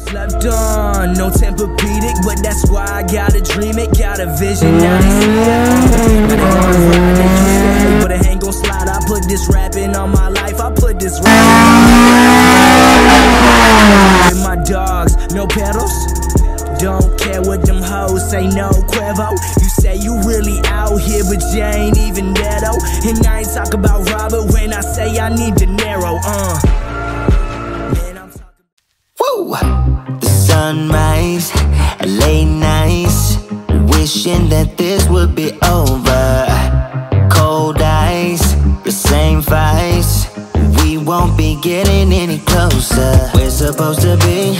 slept on, no Tempur-Pedic, but that's why I gotta dream it, got a vision, now they see it. But it ain't gon' slide, I put this rapping on my life, I put this rapping with my dogs, no pedals. Don't care what them hoes say, no Cuervo. You say you really out here, but you ain't even there though. And I ain't talk about Robert when I say I need De Niro, Man, I'm talking. Woo! The sunrise, late nights, wishing that this would be over. Cold ice, the same fights, we won't be getting any closer. We're supposed to be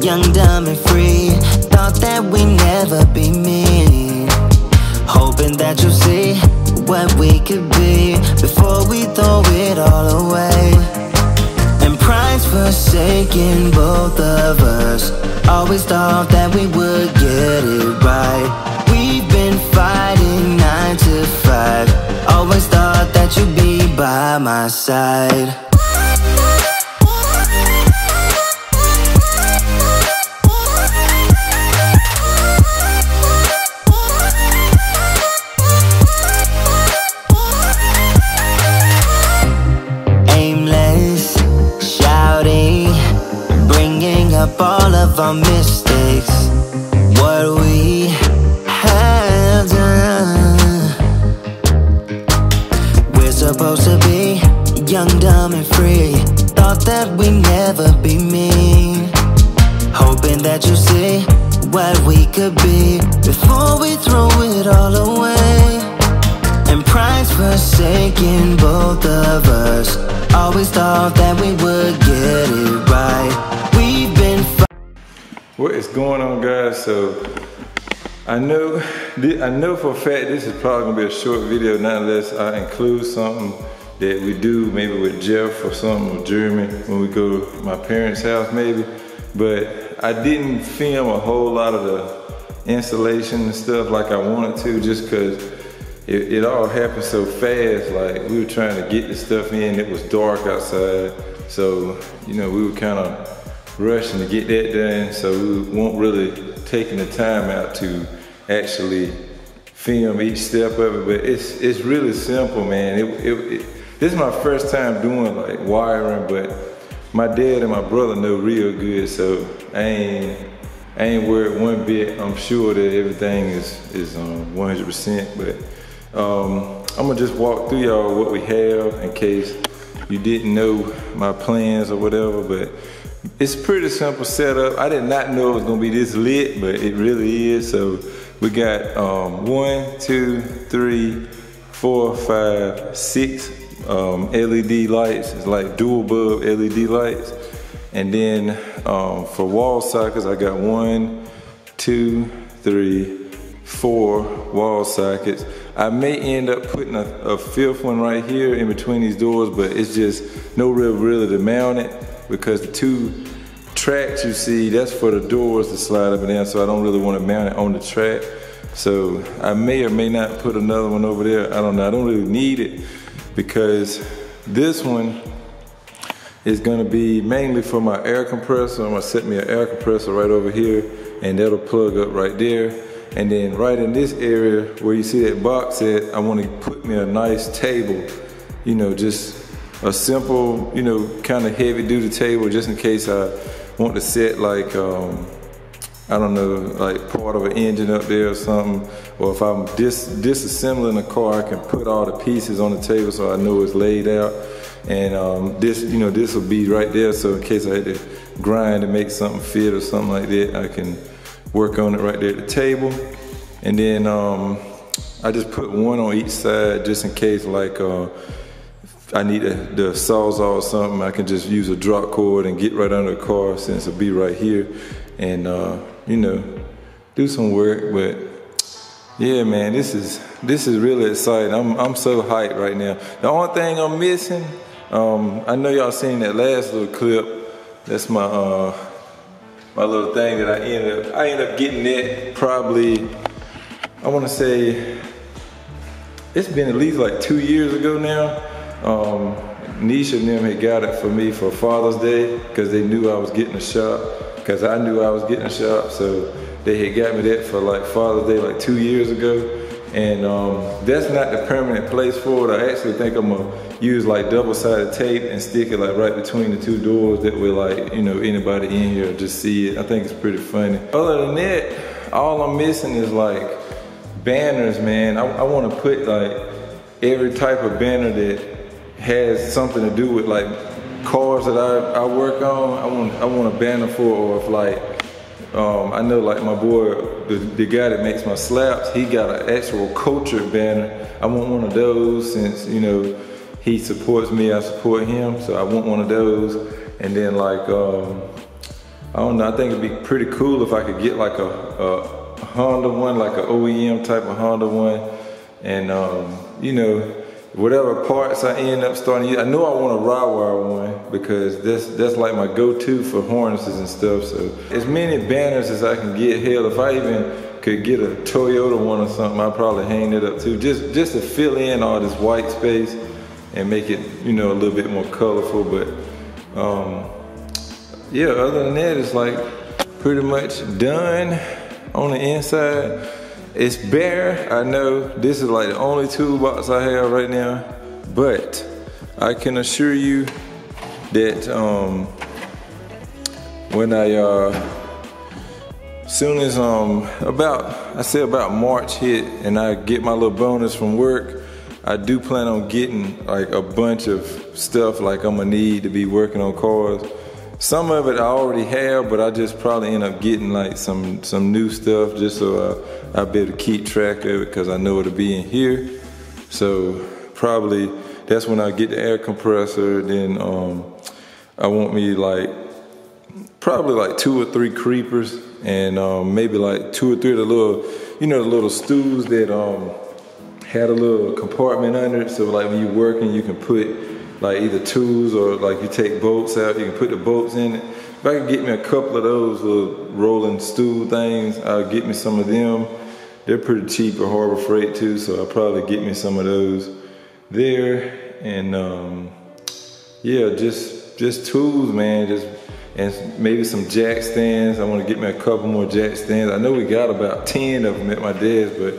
young, dumb, and free. Thought that we never be mean. Hoping that you'll see what we could be before we throw it all away. And pride's forsaken both of us. Always thought that we would get it right. We've been fighting 9 to 5. Always thought that you'd be by my side. All of our mistakes, what we have done. We're supposed to be young, dumb, and free. Thought that we never be mean. Hoping that you see what we could be before we throw it all away. And pride's forsaken both of us. Always thought that we would get it right. What is going on, guys? So I know for a fact this is probably gonna be a short video, not unless I include something that we do maybe with Jeff or something with Jeremy when we go to my parents' house maybe. But I didn't film a whole lot of the installation and stuff like I wanted to, just because it all happened so fast. Like, we were trying to get the stuff in, it was dark outside, so you know, we were kind of rushing to get that done, so we weren't really taking the time out to actually film each step of it. But it's really simple, man. This is my first time doing like wiring, but my dad and my brother know real good, so I ain't worried one bit. I'm sure that everything is 100%. But I'm gonna just walk through y'all what we have in case you didn't know my plans or whatever. But it's pretty simple setup. I did not know it was gonna be this lit, but it really is. So we got 1, 2, 3, 4, 5, 6 LED lights. It's like dual bulb LED lights. And then for wall sockets, I got 1, 2, 3, 4 wall sockets. I may end up putting a fifth one right here in between these doors, but it's just no real ability to mount it, because the 2 tracks you see, that's for the doors to slide up and down, so I don't really want to mount it on the track. So I may or may not put another one over there. I don't know. I don't really need it, because this one is going to be mainly for my air compressor. I'm going to set me an air compressor right over here, and that'll plug up right there. And then right in this area where you see that box at, I want to put me a nice table, you know, just a simple, you know, kind of heavy duty table, just in case I want to set like, I don't know, like part of an engine up there or something. Or if I'm disassembling a car, I can put all the pieces on the table so I know it's laid out. And this, you know, this will be right there, so in case I had to grind to make something fit or something like that, I can work on it right there at the table. And then I just put one on each side, just in case, like I need the sawzall or something, I can just use a drop cord and get right under the car, since it'll be right here, and you know, do some work. But yeah, man, this is really exciting. I'm so hyped right now. The only thing I'm missing, I know y'all seen that last little clip. That's my my little thing that I ended up getting that probably, I want to say it's been at least like 2 years ago now. Nisha and them had got it for me for Father's Day because they knew I was getting a shop, because I knew I was getting a shop, so they had got me that for like Father's Day like 2 years ago. And that's not the permanent place for it. I actually think I'm gonna use like double-sided tape and stick it like right between the two doors. That way, like, you know, anybody in here will just see it. I think it's pretty funny. Other than that, all I'm missing is like banners, man. I want to put like every type of banner that has something to do with like cars that I work on. I want a banner for, or if like, I know like my boy, the guy that makes my slaps, he got an actual culture banner. I want one of those since, you know, he supports me, I support him. So I want one of those. And then like, I don't know, I think it'd be pretty cool if I could get like a Honda one, like an OEM type of Honda one. And you know, whatever parts I end up starting to use. I know I want a rod wire one because that's like my go-to for harnesses and stuff. So as many banners as I can get. Hell, if I even could get a Toyota one or something, I'd probably hang it up too. Just to fill in all this white space and make it, you know, a little bit more colorful. But yeah, other than that, it's like pretty much done on the inside. It's bare. I know this is like the only toolbox I have right now, but I can assure you that when soon as about March hit and I get my little bonus from work, I do plan on getting like a bunch of stuff like I'm gonna need to be working on cars. Some of it I already have, but I just probably end up getting like some new stuff just so I'll be able to keep track of it, because I know it'll be in here. So probably that's when I get the air compressor. Then I want me like probably like 2 or 3 creepers, and maybe like 2 or 3 of the little, you know, the little stools that had a little compartment under it. So like when you're working, you can put like either tools or like you take bolts out, you can put the bolts in it. If I can get me a couple of those little rolling stool things, I'll get me some of them. They're pretty cheap at Harbor Freight too, so I'll probably get me some of those there. And yeah, just tools, man. And maybe some jack stands. I want to get me a couple more jack stands. I know we got about 10 of them at my desk, but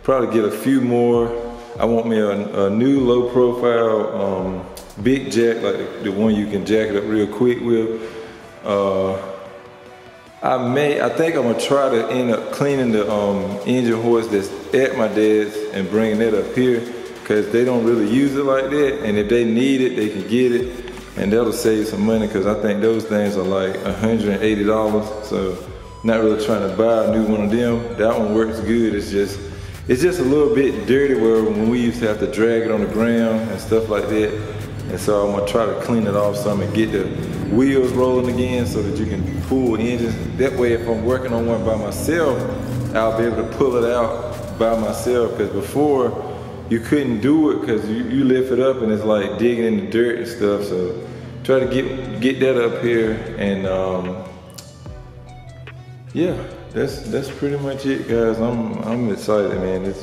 probably get a few more. I want me a new low profile big jack, like the one you can jack it up real quick with. I think I'm gonna try to end up cleaning the engine hoist that's at my desk and bringing it up here, because they don't really use it like that. And if they need it, they can get it, and that'll save some money, because I think those things are like $180. So not really trying to buy a new one of them. That one works good. It's just a little bit dirty where when we used to have to drag it on the ground and stuff like that. And so I'm gonna try to clean it off some and get the wheels rolling again so that you can pull engines. That way, if I'm working on one by myself, I'll be able to pull it out by myself. Because before, you couldn't do it because you lift it up and it's like digging in the dirt and stuff. So try to get that up here. And yeah, that's pretty much it, guys. I'm excited, man.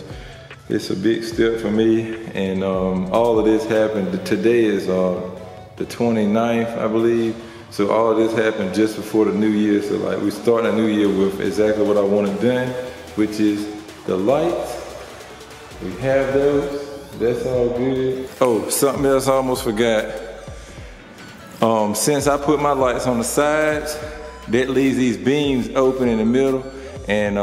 It's a big step for me, and all of this happened. Today is the 29th, I believe. So all of this happened just before the new year. So like we start the new year with exactly what I wanted done, which is the lights. We have those. That's all good. Oh, something else I almost forgot. Since I put my lights on the sides, that leaves these beams open in the middle. And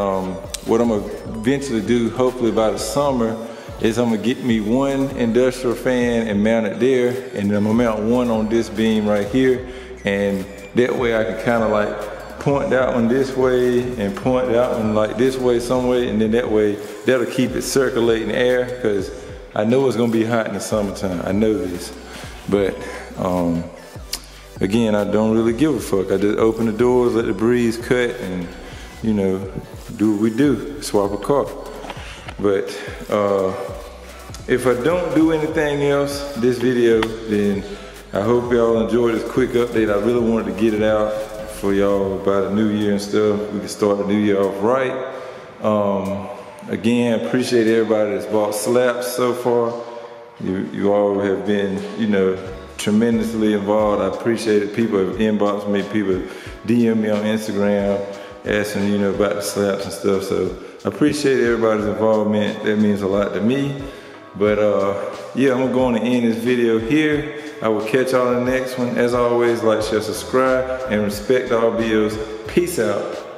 what I'm gonna eventually do, hopefully by the summer, is I'm gonna get me one industrial fan and mount it there, and then I'm gonna mount one on this beam right here. And that way I can kind of like point that one this way and point that one like this way some way, and then that way that'll keep it circulating air, because I know it's gonna be hot in the summertime. I know this. But again, I don't really give a fuck. I just open the doors, let the breeze cut, and you know, do what we do, swap a car. But if I don't do anything else this video, then I hope y'all enjoyed this quick update. I really wanted to get it out for y'all about the new year and stuff. We can start the new year off right. Again, appreciate everybody that's bought slaps so far. You all have been, you know, tremendously involved. I appreciate it. People have inboxed me, people DM me on Instagram, asking, you know, about the slaps and stuff. So I appreciate everybody's involvement. That means a lot to me. But yeah, I'm gonna go on and end this video here. I will catch y'all in the next one. As always, like, share, subscribe, and respect all bills. Peace out.